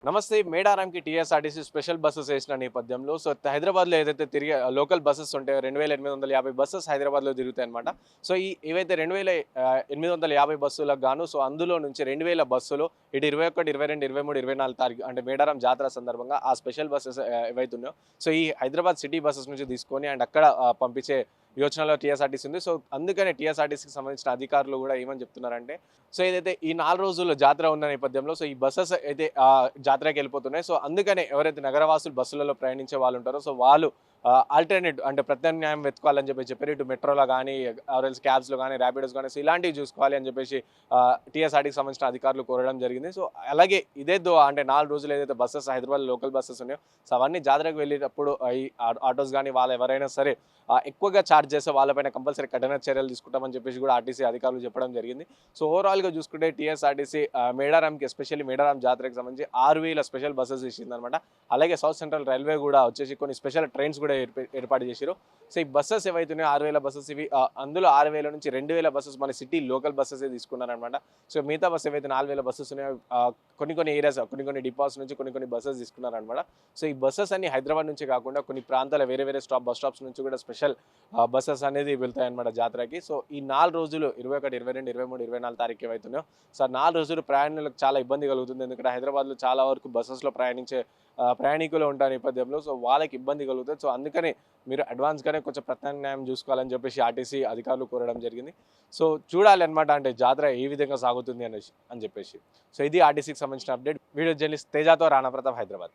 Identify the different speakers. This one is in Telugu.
Speaker 1: నమస్తే. మేడారంకి టీఎస్ఆర్టీసీ స్పెషల్ బస్సెస్ వేసిన నేపథ్యంలో హైదరాబాద్లో ఏదైతే తిరిగే లోకల్ బస్సెస్ ఉంటాయో 2850 బస్సెస్ హైదరాబాద్లో తిరుగుతాయన్నమాట. ఏవైతే 2850 బస్సులకు గాను అందులో నుంచి 2000 బస్సులు ఇటు 21, 22, 23, 24 తారీఖు అంటే మేడారం జాతర సందర్భంగా ఆ స్పెషల్ బస్సెస్ ఏవైతే ఉన్నాయో ఈ హైదరాబాద్ సిటీ బస్సెస్ నుంచి తీసుకొని అండ్ అక్కడ పంపించే యోచనలో టీఎస్ఆర్టీసీ ఉంది. అందుకనే టీఎస్ఆర్టీసీకి సంబంధించిన అధికారులు కూడా ఏమని చెప్తున్నారంటే ఏదైతే ఈ 4 రోజులు జాతర ఉన్న నేపథ్యంలో ఈ బసెస్ అయితే జాతరకి వెళ్ళిపోతున్నాయి. అందుకనే ఎవరైతే నగరవాసులు బస్సులలో ప్రయాణించే వాళ్ళు ఉంటారో వాళ్ళు ఆల్టర్నేట్ అంటే ప్రత్యామ్నాయం వెతుకోవాలని చెప్పారు. ఇటు మెట్రోలో కానీ ఆర్ఎల్స్ క్యాబ్స్లో కానీ ర్యాపిడోస్ కానీ ఇలాంటివి చూసుకోవాలి అని చెప్పేసి టీఎస్ఆర్టీకి సంబంధించిన అధికారులు కోరడం జరిగింది. అలాగే అంటే 4 రోజులు ఏదైతే బస్సెస్ హైదరాబాద్ లోకల్ బస్సెస్ ఉన్నాయో అవన్నీ జాతరకు వెళ్ళేటప్పుడు ఈ ఆటోస్ కానీ వాళ్ళు ఎవరైనా సరే ఎక్కువగా ఛార్జ్ చేస్తే వాళ్ళపైన కంపల్సరీ కఠిన చర్యలు తీసుకుంటామని చెప్పేసి కూడా ఆర్టీసీ అధికారులు చెప్పడం జరిగింది. ఓవరాల్గా చూసుకుంటే టీఎస్ఆర్టీసీ మేడారంకి ఎస్పెషల్లీ మేడారం జాతరకి సంబంధించి 6000 స్పెషల్ బస్సెస్ ఇచ్చిందనమాట. అలాగే సౌత్ సెంట్రల్ రైల్వే కూడా వచ్చేసి కొన్ని స్పెషల్ ట్రైన్స్ కూడా ఏర్పాటు చేశారు. ఈ బస్సెస్ ఏవైతున్నాయో 6000 బస్సెస్ ఇవి అందులో 6000 నుంచి 2000 బస్సెస్ మన సిటీ లోకల్ బస్సెస్ తీసుకున్నారనమాట. మిగతా బస్సు ఏవైతే 4000 బస్సెస్ ఉన్నాయో కొన్ని ఏరియాస్ కొన్ని డిపోస్ నుంచి కొన్ని బస్సెస్ తీసుకున్నారనమాట. ఈ బస్సెస్ అన్ని హైదరాబాద్ నుంచి కాకుండా కొన్ని ప్రాంతాల వేరే బస్ స్టాప్స్ నుంచి కూడా స్పెషల్ బస్సెస్ అనేది వెళ్తాయన్నమాట జాతరకి. ఈ 4 రోజులు 21, 22, 23, 24 తారీఖు ఏవైతున్నాయో 4 రోజులు ప్రయాణికులకు చాలా ఇబ్బంది కలుగుతుంది. ఎందుకంటే హైదరాబాద్లో చాలా వరకు బస్సెస్లో ప్రయాణించే ప్రయాణికులు ఉంటారు నేపథ్యంలో వాళ్ళకి ఇబ్బంది కలుగుతుంది. అందుకని మీరు అడ్వాన్స్గానే కొంచెం ప్రత్యామ్నాయం చూసుకోవాలని చెప్పేసి ఆర్టీసీ అధికారులు కోరడం జరిగింది. చూడాలి అనమాట, అంటే జాతర ఏ విధంగా సాగుతుంది అని చెప్పేసి. ఇది ఆర్టీసీకి సంబంధించిన అప్డేట్. వీడియో జర్నలిస్ట్ తేజాతో రాణా ప్రతాప్, హైదరాబాద్.